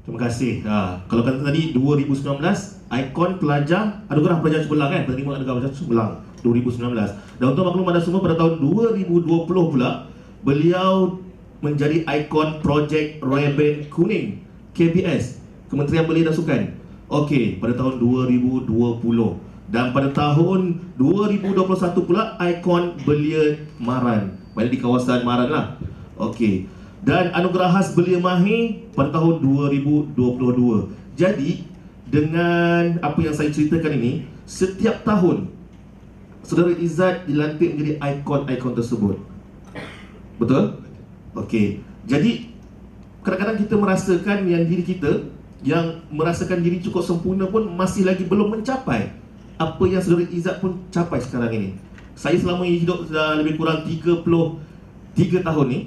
Terima kasih. Kalau kata tadi 2019 ikon pelajar anugerah pelajar cemerlang kan, penerima anugerah pelajar cemerlang 2019. Dan untuk maklum anda semua, pada tahun 2020 pula beliau menjadi ikon projek Ray-Ban Kuning KBS, Kementerian Belia dan Sukan. Okey, pada tahun 2020. Dan pada tahun 2021 pula ikon Belia Maran, berada di kawasan Maran lah. Okey. Dan anugerah khas Belia Mahir pada tahun 2022. Jadi dengan apa yang saya ceritakan ini, setiap tahun Saudara Izzat dilantik menjadi ikon-ikon tersebut. Betul? Okey. Jadi kadang-kadang kita merasakan yang diri kita yang merasakan diri cukup sempurna pun masih lagi belum mencapai apa yang Saudara Izzat pun capai sekarang ini. Saya selama hidup dah lebih kurang 33 tahun ni,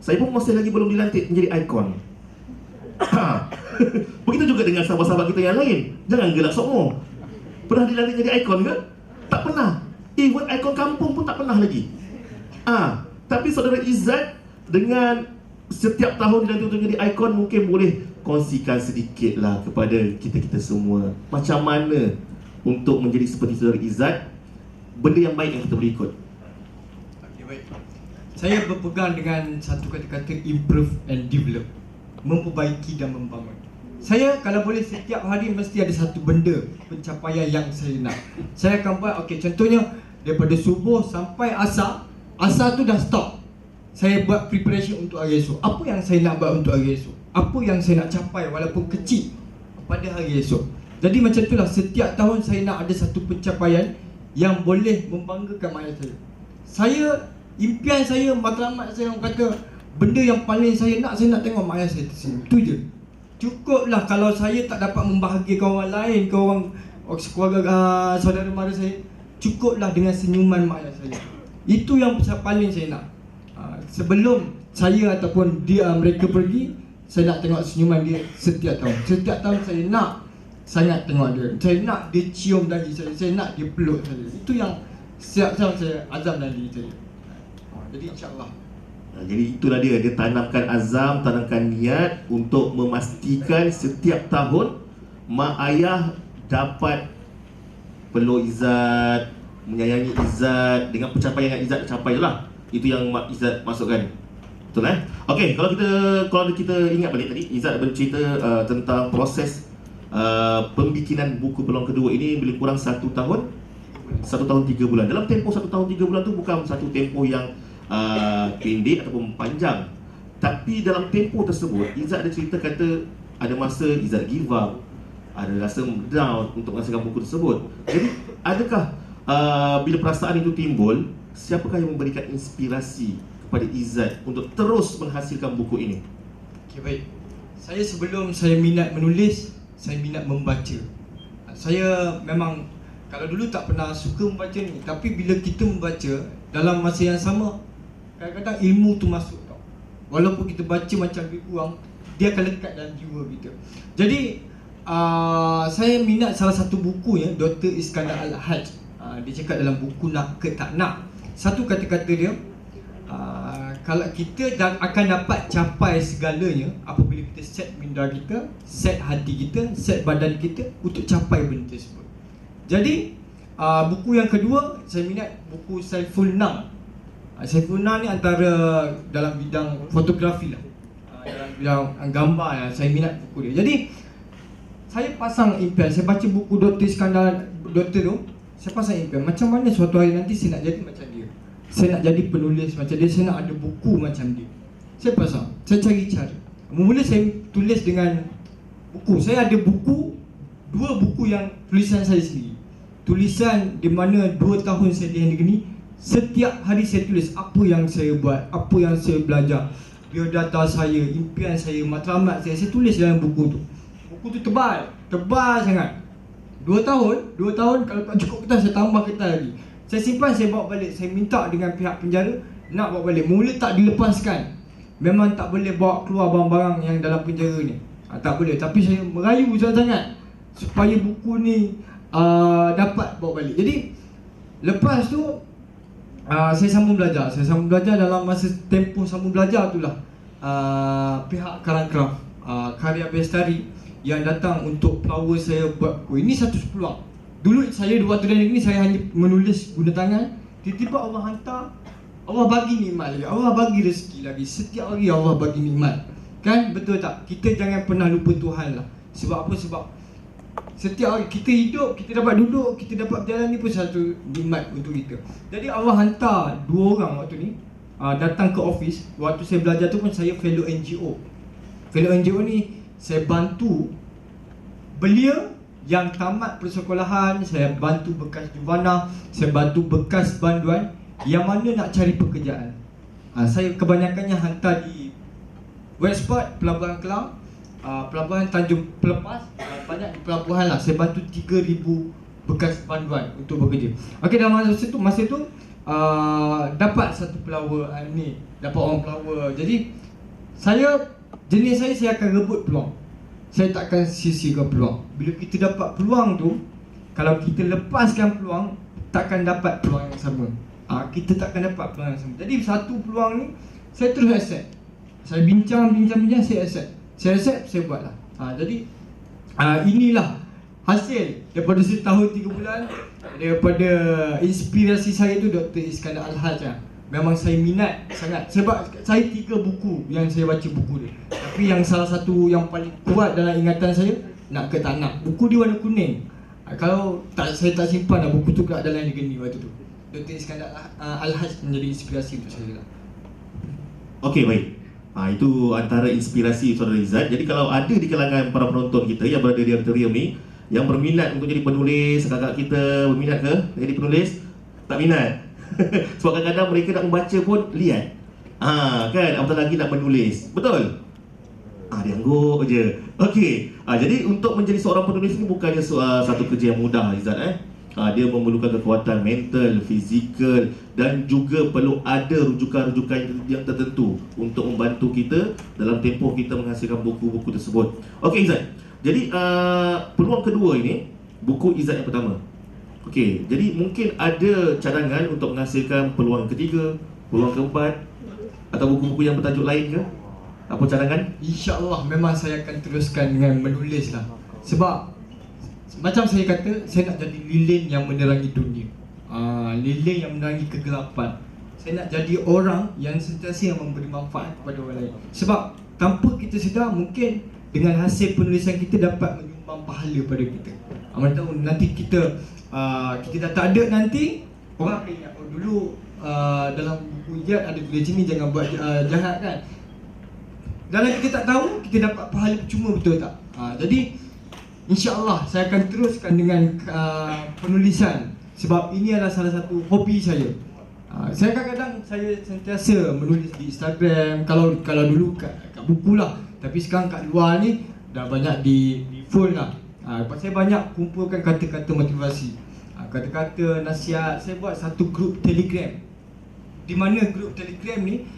saya pun masih lagi belum dilantik menjadi ikon. Begitu juga dengan sahabat-sahabat kita yang lain. Jangan gelak semua. Pernah dilantik menjadi ikon ke? Tak pernah. Even ikon kampung pun tak pernah lagi. Tapi Saudara Izzat dengan setiap tahun dilantik untuk menjadi ikon, mungkin boleh kongsikan sedikit lah kepada kita-kita semua macam mana untuk menjadi seperti Saudara Izzat, benda yang baik yang kita boleh ikut. Okay, baik. Saya berpegang dengan satu kata-kata improve and develop, memperbaiki dan membangun. Saya kalau boleh setiap hari mesti ada satu benda pencapaian yang saya nak. Saya akan buat, okey, contohnya daripada subuh sampai asar tu dah stop. Saya buat preparation untuk hari esok. Apa yang saya nak buat untuk hari esok? Apa yang saya nak capai walaupun kecil pada hari esok? Jadi macam itulah, setiap tahun saya nak ada satu pencapaian yang boleh membanggakan mayat saya. Impian saya, matlamat saya, orang kata benda yang paling saya nak tengok mak ayah saya tersenyum. Itu je. Cukuplah kalau saya tak dapat membahagiakan orang lain ke orang keluarga, saudara mara saya, cukuplah dengan senyuman mak ayah saya. Itu yang paling saya nak. Sebelum saya ataupun mereka pergi, saya nak tengok senyuman dia setiap tahun. Setiap tahun saya nak sangat tengok dia. Saya nak dia cium dahi saya nak dia peluk saya. Itu yang setiap tahun saya azam dalam diri saya. Jadi insyaAllah. Jadi itulah dia tanamkan azam, tanamkan niat untuk memastikan setiap tahun mak ayah dapat peluk Izzat, menyayangi Izzat dengan pencapaian yang Izzat capai lah. Itu yang Mak Izzat masukkan. Betul Okey, kalau kita ingat balik tadi, Izzat bercerita tentang proses pembikinan buku peluang kedua ini lebih kurang 1 tahun 1 tahun 3 bulan. Dalam tempoh 1 tahun 3 bulan tu bukan satu tempoh yang pendek ataupun panjang. Tapi dalam tempoh tersebut, Izzat ada cerita kata ada masa Izzat give up, ada rasa down untuk menghasilkan buku tersebut. Jadi adakah bila perasaan itu timbul, siapakah yang memberikan inspirasi kepada Izzat untuk terus menghasilkan buku ini? Okay, baik. Sebelum saya minat menulis, saya minat membaca. Saya memang kalau dulu tak pernah suka membaca ni, tapi bila kita membaca dalam masa yang sama, kadang-kadang ilmu tu masuk tau. Walaupun kita baca macam lebih kurang, dia akan lekat dalam jiwa kita. Jadi saya minat salah satu bukunya, Dr. Iskandar Al-Hajj. Dia cakap dalam buku Nak ke Tak Nak, satu kata-kata dia, kalau kita akan dapat capai segalanya apabila kita set minda kita, set hati kita, set badan kita untuk capai benda tersebut. Jadi buku yang kedua saya minat buku Saiful Nam. Saiful Nam ni antara dalam bidang fotografi lah, dalam bidang gambar lah. Saya minat buku dia. Jadi saya pasang impian. Saya baca buku Dr. Iskandar tu, saya pasang impian macam mana suatu hari nanti saya nak jadi macam dia. Saya nak jadi penulis macam dia, saya nak ada buku macam dia. Saya pasang, saya cari cara. Mula saya tulis dengan buku. Saya ada buku, 2 buku yang tulisan saya sendiri. Tulisan di mana 2 tahun saya di negeri ni, setiap hari saya tulis apa yang saya buat, apa yang saya belajar, biodata saya, impian saya, matlamat saya tulis dalam buku tu. Buku tu tebal sangat. 2 tahun kalau tak cukup kertas, saya tambah kertas lagi. Saya simpan, saya bawa balik. Saya minta dengan pihak penjara nak bawa balik. Mula tak dilepaskan. Memang tak boleh bawa keluar barang-barang yang dalam penjara ni. Tak boleh. Tapi saya merayu sangat supaya buku ni dapat bawa balik. Jadi lepas tu saya sambung belajar. Dalam masa tempoh sambung belajar tu lah pihak Karang Craft Karya Bestari yang datang untuk flower saya buat buku. Ini satu peluang. Dulu saya waktu dari negeri saya hanya menulis guna tangan. Tiba-tiba Allah hantar, Allah bagi nikmat lagi, Allah bagi rezeki lagi. Setiap hari Allah bagi nikmat. Kan betul tak? Kita jangan pernah lupa Tuhan lah. Sebab apa? Sebab setiap hari kita hidup, kita dapat duduk, kita dapat berjalan ni pun satu nikmat untuk kita. Jadi Allah hantar 2 orang waktu ni datang ke office. Waktu saya belajar tu pun saya fellow NGO. Fellow NGO ni saya bantu belia yang tamat persekolahan, saya bantu bekas juvana, saya bantu bekas banduan yang mana nak cari pekerjaan. Saya kebanyakannya hantar di Westport, Pelabuhan Kelang, Pelabuhan Tanjung Pelepas, banyak di pelabuhan lah. Saya bantu 3,000 bekas banduan untuk bekerja. Okey, dalam masa tu dapat satu flower ni, dapat orang flower. Jadi jenis saya akan rebut peluang. Saya takkan sia-siakan peluang. Bila kita dapat peluang tu, kalau kita lepaskan peluang, takkan dapat peluang yang sama. Kita takkan dapat peluang yang sama. Jadi satu peluang ni saya terus accept. Saya bincang, saya accept. Saya accept, saya buatlah. Jadi inilah hasil daripada setahun 3 bulan, daripada inspirasi saya tu Dr. Iskandar Al-Hajj. Memang saya minat sangat. Sebab saya 3 buku yang saya baca buku dia. Tapi yang salah satu yang paling kuat dalam ingatan saya, Nak ke Tak Nak. Buku dia warna kuning. Kalau saya tak simpan dah buku tu kat dalam legeni waktu tu. Dr. Iskandar Al-Hajj menjadi inspirasi untuk saya lah. Okey, baik. Itu antara inspirasi Saudara Izzat. Jadi kalau ada di kalangan para penonton kita yang berada di auditorium ni yang berminat untuk jadi penulis, kakak kita berminat ke jadi penulis? Tak minat. Sebab kadang-kadang mereka nak membaca pun liat. Kan, apatah lagi nak menulis. Betul? Dia angguk je. Okey. Jadi untuk menjadi seorang penulis ni bukannya satu kerja yang mudah, Izzat. Dia memerlukan kekuatan mental, fizikal dan juga perlu ada rujukan-rujukan yang tertentu untuk membantu kita dalam tempoh kita menghasilkan buku-buku tersebut. Okey, Izzat. Jadi peluang kedua ini buku Izzat yang pertama. Okey, jadi mungkin ada cadangan untuk menghasilkan peluang ketiga, peluang keempat atau buku-buku yang bertajuk lain ke? Apa cadangan? InsyaAllah memang saya akan teruskan dengan menulis lah. Sebab macam saya kata, saya nak jadi lilin yang menerangi dunia. Lilin yang menerangi kegelapan. Saya nak jadi orang yang sentiasa yang memberi manfaat kepada orang lain. Sebab tanpa kita sedar, mungkin dengan hasil penulisan kita dapat menyumbang pahala pada kita. Mana tahu nanti kita dah tak ada nanti, orang akan ingat, dulu dalam buku Izzat ada tulis sini jangan buat jahat kan. Dalam kita tak tahu, kita dapat pahala percuma, betul tak? Jadi InsyaAllah saya akan teruskan dengan penulisan. Sebab ini adalah salah satu hobi saya. Saya kadang-kadang saya sentiasa menulis di Instagram. Kalau dulu kat buku lah. Tapi sekarang kat luar ni dah banyak di phone lah. Saya banyak kumpulkan kata-kata motivasi, kata-kata nasihat. Saya buat satu grup Telegram, di mana grup Telegram ni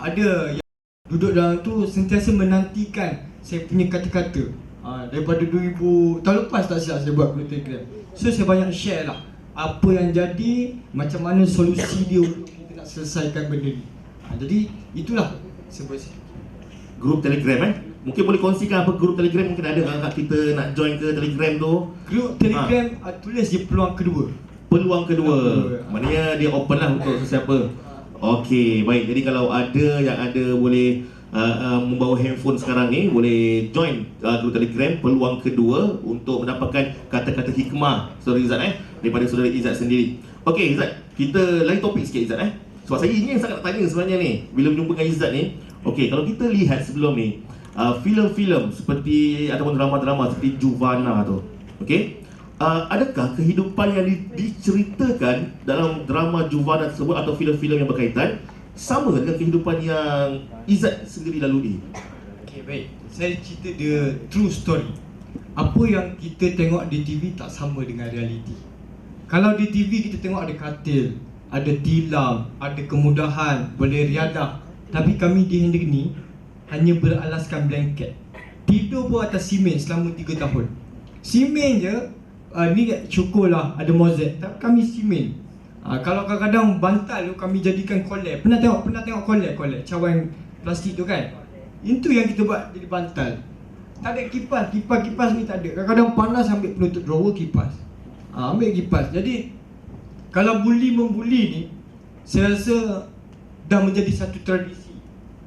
ada yang duduk dalam tu sentiasa menantikan saya punya kata-kata. Daripada 2000 tahun lepas tak silap saya buat grup Telegram. So saya banyak share lah apa yang jadi, macam mana solusi dia untuk kita nak selesaikan benda ni. Jadi itulah sebab grup Telegram Mungkin boleh kongsikan apa grup Telegram, mungkin ada kakak kita nak join ke Telegram tu. Grup Telegram tulis je peluang kedua. Peluang kedua. Maknanya dia open lah untuk sesiapa. Okey, baik. Jadi kalau ada yang boleh membawa handphone sekarang ni, boleh join grup Telegram peluang kedua untuk mendapatkan kata-kata hikmah Saudara Izzat daripada Saudara Izzat sendiri. Okey Izzat, kita lain topik sikit Izzat sebab saya ingin sangat nak tanya sebenarnya ni bila berjumpa dengan Izzat ni. Okey, kalau kita lihat sebelum ni filem-filem seperti ataupun drama-drama seperti Juvana tu, okey, adakah kehidupan yang diceritakan dalam drama Juvana tersebut atau filem-filem yang berkaitan sama dengan kehidupan yang Izzat sendiri lalui? Okey, baik. Saya cerita the true story. Apa yang kita tengok di TV tak sama dengan realiti. Kalau di TV kita tengok ada katil, ada tilam, ada kemudahan, boleh riadah. Tapi kami di Hendrik ni hanya beralaskan blanket. Tidur pun atas simen selama 3 tahun. Simen je, ni syukurlah ada mozaik. Tapi kami simen. Kalau kadang-kadang bantal tu kami jadikan kolek. Pernah tengok kolek cawan plastik tu kan? Itu yang kita buat jadi bantal. Tak ada kipas ni tak ada. Kadang-kadang panas ambil penutup drawer kipas. Ambil kipas. Jadi kalau membuli ni, saya rasa dah menjadi satu tradisi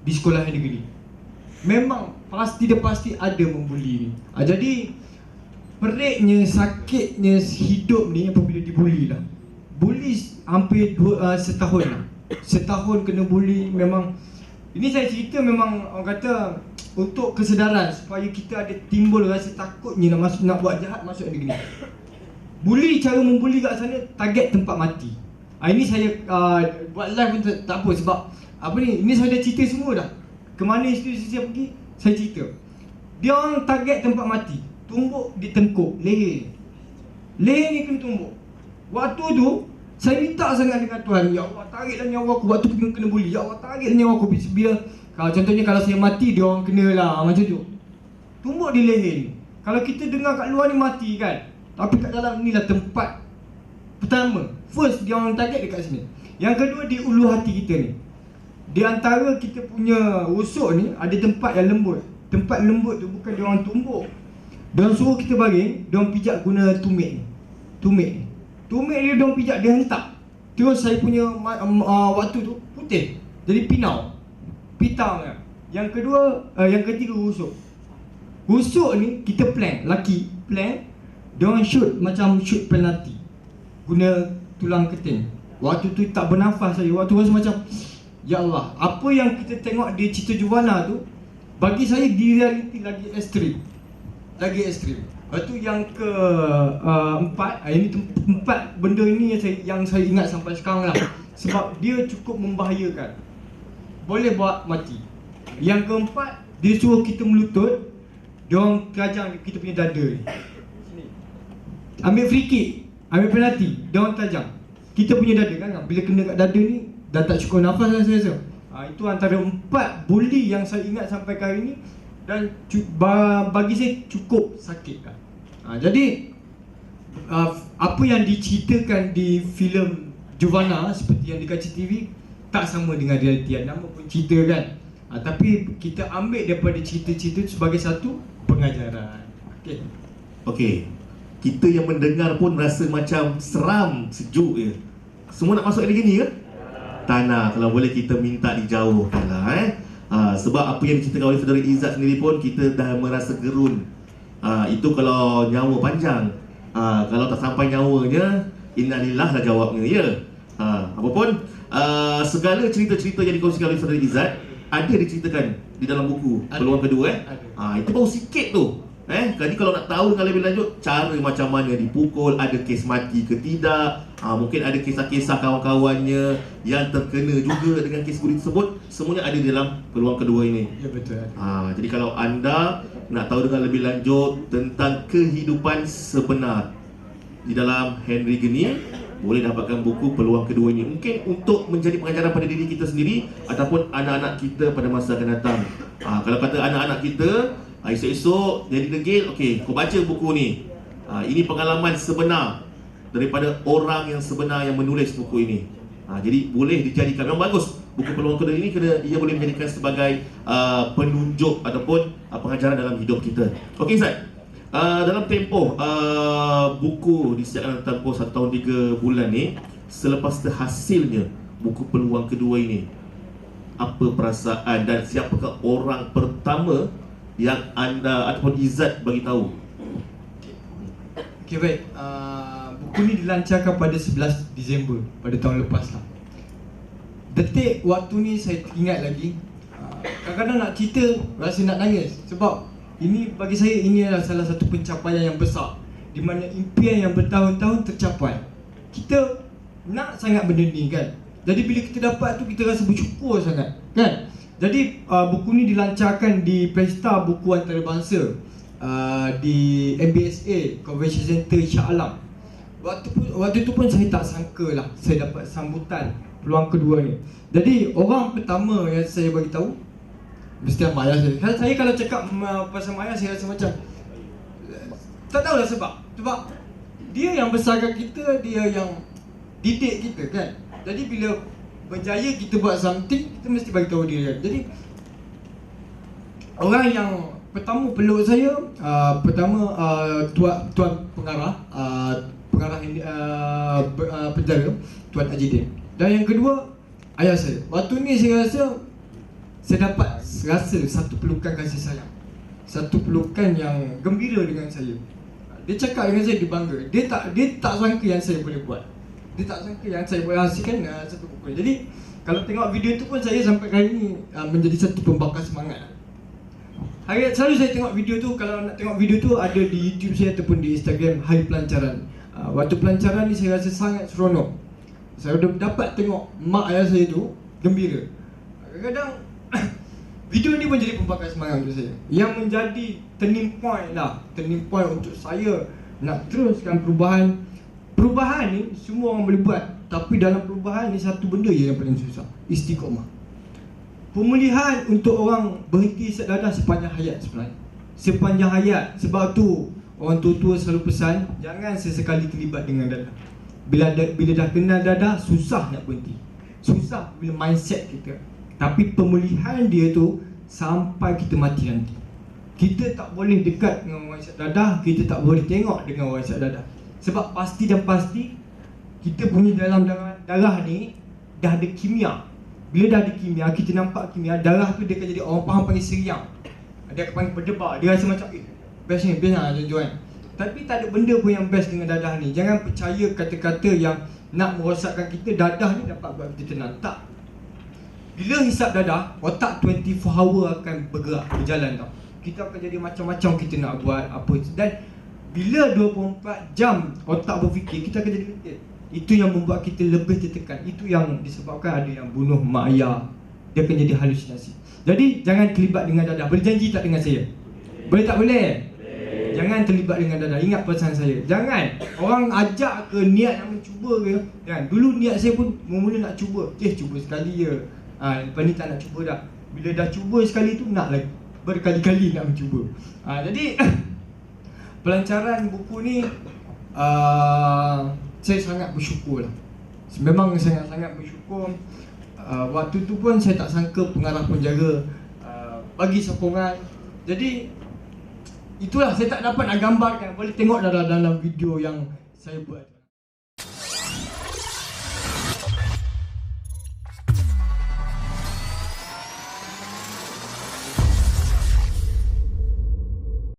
di sekolah negeri. Memang pasti ada membuli ni. Jadi peliknya, sakitnya hidup ni apabila dibuli lah. Buli hampir setahun lah. Setahun kena buli memang. Ini saya cerita memang orang kata untuk kesedaran supaya kita ada timbul rasa takutnya nak buat jahat masuk negeri. Cara membuli kat sana target tempat mati. Ini saya buat live pun tak apa sebab ini saya dah cerita semua dah. Ke mana institusi saya pergi, saya cerita. Dia orang target tempat mati. Tumbuk di tengkuk, leher. Leher ni kena tumbuk. Waktu tu saya minta sangat dengan Tuhan, ya Allah tariklah nyawa aku waktu kena buli. Ya Allah tariklah nyawa aku bila contohnya kalau saya mati dia orang kenalah macam tu. Tumbuk di leher ni. Kalau kita dengar kat luar ni mati kan. Tapi kat dalam ni lah tempat pertama. First dia orang target dekat sini. Yang kedua di ulu hati kita ni. Di antara kita punya rusuk ni ada tempat yang lembut. Tempat lembut tu bukan dia orang tumbuk. Dia orang suruh kita baring, dia orang pijak guna tumit ni. Tumit dia orang pijak, dia hentak. Terus saya punya waktu tu putih. Jadi pinau. Pitang kan. Yang ketiga rusuk. Rusuk ni kita plan, laki plan. Dia orang shoot macam shoot penalti. Guna tulang keting. Waktu tu tak bernafas saya. Waktu rasa macam ya Allah, apa yang kita tengok di cerita Juvana tu bagi saya di realiti lagi ekstrim. Lepas tu yang keempat, empat benda ini yang saya ingat sampai sekarang lah. Sebab dia cukup membahayakan. Boleh buat mati. Yang keempat, dia suruh kita melutut. Dia orang tajam kita punya dada ni. Sini. Ambil free kick, ambil penalti, dia orang tajam kita punya dada kan. Bila kena kat dada ni dah tak cukup nafas lah saya rasa. Itu antara 4 bully yang saya ingat sampai kali ni. Dan bagi saya cukup sakit kan. Jadi apa yang diceritakan di filem Juvana seperti yang dikaca TV tak sama dengan realiti. Nama pun cerita kan. Tapi kita ambil daripada cerita-cerita sebagai satu pengajaran. Okey. Kita yang mendengar pun rasa macam seram, sejuk je. Semua nak masuk gini ke? Tak nak. Kalau boleh kita minta dijauhkan lah sebab apa yang diceritakan oleh saudara Izzat sendiri pun kita dah merasa gerun. Itu kalau nyawa panjang. Kalau tak sampai nyawanya, innalillah lah jawabnya ya. Apapun segala cerita-cerita yang dikongsikan oleh saudara Izzat ada diceritakan di dalam buku Peluang Kedua itu baru sikit tu. Jadi kalau nak tahu dengan lebih lanjut cara macam mana dipukul, ada kes mati ke tidak, mungkin ada kisah-kisah kawan-kawannya yang terkena juga dengan kes buli tersebut, semuanya ada di dalam Peluang Kedua ini. Ya betul. Jadi kalau anda nak tahu dengan lebih lanjut tentang kehidupan sebenar di dalam Henry Geni, boleh dapatkan buku Peluang Kedua ini. Mungkin untuk menjadi pengajaran pada diri kita sendiri ataupun anak-anak kita pada masa akan datang. Kalau kata anak-anak kita esok-esok jadi degil, okey, kau baca buku ni. Ini pengalaman sebenar daripada orang yang sebenar yang menulis buku ini. Jadi boleh dijadikan, memang bagus buku Peluang Kedua ini kerana ia boleh menjadikan sebagai penunjuk ataupun pengajaran dalam hidup kita. Okey Ustaz, dalam tempoh buku disiapkan dalam tempoh 1 tahun 3 bulan ni, selepas terhasilnya buku Peluang Kedua ini, apa perasaan dan siapakah orang pertama yang anda ataupun Izzat bagi tahu? Okey baik. Buku ni dilancarkan pada 11 Disember pada tahun lepas lah. Detik waktu ni saya ingat lagi. Kadang-kadang nak cerita rasa nak nangis sebab ini bagi saya ini adalah salah satu pencapaian yang besar di mana impian yang bertahun-tahun tercapai. Kita nak sangat benda ni kan. Jadi bila kita dapat tu kita rasa bersyukur sangat kan. Jadi buku ni dilancarkan di Pesta Buku Antarabangsa di MBSA Convention Center Shah Alam. Waktu tu pun saya tak sangka lah saya dapat sambutan Peluang Kedua ni. Jadi orang pertama yang saya bagi tahu mesti Maya saya. Saya kalau cakap pasal Maya saya rasa macam tak tahulah sebab dia yang besarkan kita, dia yang didik kita kan. Jadi bila berjaya kita buat something, kita mesti bagi tahu dia. Jadi orang yang pertama peluk saya, tuan pengarah, penjara, Tuan Ajidin. Dan yang kedua, ayah saya. Waktu ni saya rasa saya dapat rasa satu pelukan kasih sayang, satu pelukan yang gembira dengan saya. Dia cakap dengan saya, dia bangga. Dia tak sangka yang saya boleh buat. Dia tak sangka yang saya boleh hasilkan satu buku. Jadi kalau tengok video tu pun saya sampai hari ni menjadi satu pembakar semangat. Selalu saya tengok video tu, kalau nak tengok video tu ada di YouTube saya ataupun di Instagram Hari Pelancaran. Waktu pelancaran ni saya rasa sangat seronok. Saya dapat tengok mak ayah saya tu gembira. Kadang-kadang video ni pun jadi pembakar semangat untuk saya, yang menjadi turning point untuk saya nak teruskan perubahan. Perubahan ni semua orang boleh buat, tapi dalam perubahan ni satu benda je yang paling susah, istiqomah. Pemulihan untuk orang berhenti isap dadah sepanjang hayat sebenarnya. Sepanjang hayat. Sebab tu orang tua-tua selalu pesan, jangan sesekali terlibat dengan dadah. Bila dah kenal dadah, susah nak berhenti. Susah bila mindset kita. Tapi pemulihan dia tu sampai kita mati nanti. Kita tak boleh dekat dengan orang isap dadah, kita tak boleh tengok dengan orang isap dadah. Sebab pasti dan pasti kita punya dalam darah ni dah ada kimia. Bila dah ada kimia, kita nampak kimia, darah tu dia akan jadi, orang faham panggil seriang. Dia akan panggil berdebar, dia rasa macam best ni, best lah tuan-tuan. Tapi tak ada benda pun yang best dengan dadah ni. Jangan percaya kata-kata yang nak merosakkan kita. Dadah ni dapat buat kita tenang. Tak. Bila hisap dadah, otak 24 hour akan berjalan tau. Kita akan jadi macam-macam kita nak buat apa. Dan bila 24 jam otak berfikir, kita akan jadi letih. Itu yang membuat kita lebih tertekan. Itu yang disebabkan ada yang bunuh mak ayah. Dia akan jadi halusinasi. Jadi jangan terlibat dengan dadah. Boleh janji tak dengan saya? Boleh tak boleh? Jangan terlibat dengan dadah. Ingat pesan saya. Jangan. Orang ajak ke niat nak mencuba ke. Jangan. Dulu niat saya pun mula nak cuba. Cuba sekali je. Lepas ni tak nak cuba dah. Bila dah cuba sekali tu nak lagi. Berkali-kali nak mencuba. Jadi pelancaran buku ni saya sangat bersyukur lah. Memang sangat-sangat bersyukur. Waktu tu pun saya tak sangka pengarah penjara bagi sokongan. Jadi itulah, saya tak dapat nak gambarkan. Boleh tengok dalam video yang saya buat.